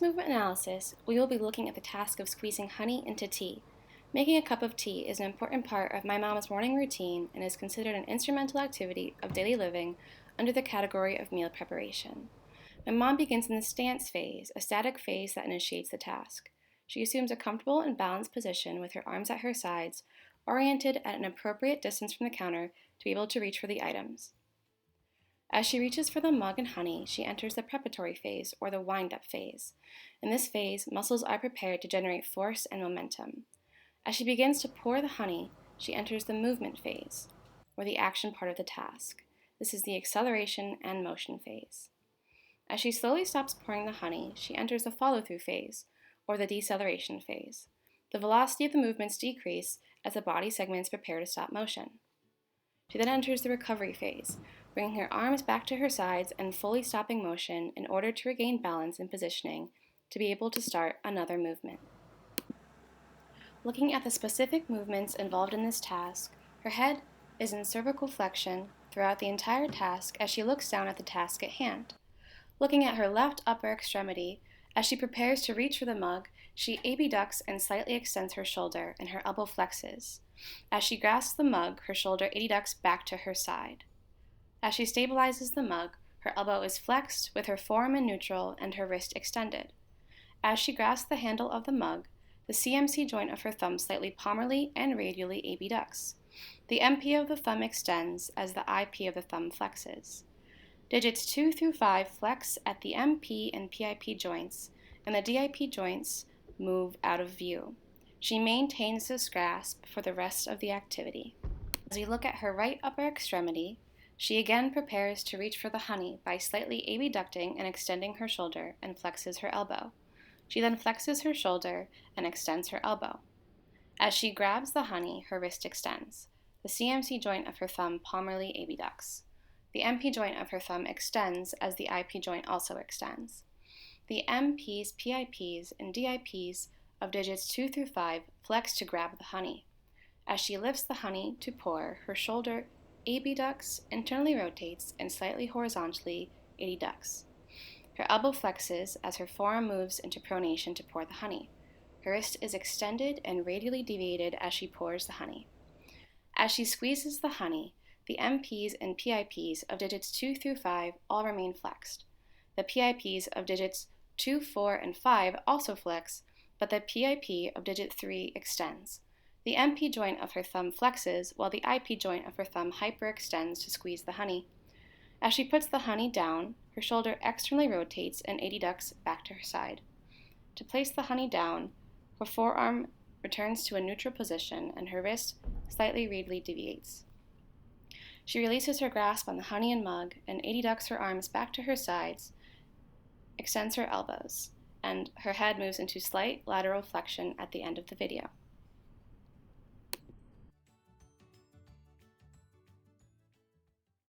movement analysis, we will be looking at the task of squeezing honey into tea. Making a cup of tea is an important part of my mom's morning routine and is considered an instrumental activity of daily living under the category of meal preparation. My mom begins in the stance phase, a static phase that initiates the task. She assumes a comfortable and balanced position with her arms at her sides, oriented at an appropriate distance from the counter to be able to reach for the items. As she reaches for the mug and honey, she enters the preparatory phase, or the wind-up phase. In this phase, muscles are prepared to generate force and momentum. As she begins to pour the honey, she enters the movement phase, or the action part of the task. This is the acceleration and motion phase. As she slowly stops pouring the honey, she enters the follow-through phase, or the deceleration phase. The velocity of the movements decrease as the body segments prepare to stop motion. She then enters the recovery phase, bringing her arms back to her sides and fully stopping motion in order to regain balance and positioning to be able to start another movement. Looking at the specific movements involved in this task, her head is in cervical flexion throughout the entire task as she looks down at the task at hand. Looking at her left upper extremity, as she prepares to reach for the mug, she abducts and slightly extends her shoulder and her elbow flexes. As she grasps the mug, her shoulder abducts back to her side. As she stabilizes the mug, her elbow is flexed with her forearm in neutral and her wrist extended. As she grasps the handle of the mug, the CMC joint of her thumb slightly palmarly and radially abducts. The MP of the thumb extends as the IP of the thumb flexes. Digits 2 through 5 flex at the MP and PIP joints, and the DIP joints move out of view. She maintains this grasp for the rest of the activity. As we look at her right upper extremity, she again prepares to reach for the honey by slightly abducting and extending her shoulder and flexes her elbow. She then flexes her shoulder and extends her elbow. As she grabs the honey, her wrist extends. The CMC joint of her thumb palmarly abducts. The MP joint of her thumb extends as the IP joint also extends. The MPs, PIPs, and DIPs of digits 2 through 5 flex to grab the honey. As she lifts the honey to pour, her shoulder abducts, internally rotates, and slightly horizontally adducts. Her elbow flexes as her forearm moves into pronation to pour the honey. Her wrist is extended and radially deviated as she pours the honey. As she squeezes the honey, the MPs and PIPs of digits 2 through 5 all remain flexed. The PIPs of digits 2, 4, and 5 also flex, but the PIP of digit 3 extends. The MP joint of her thumb flexes, while the IP joint of her thumb hyperextends to squeeze the honey. As she puts the honey down, her shoulder externally rotates and adducts back to her side. To place the honey down, her forearm returns to a neutral position and her wrist slightly radially deviates. She releases her grasp on the honey and mug and adducts her arms back to her sides, extends her elbows, and her head moves into slight lateral flexion at the end of the video.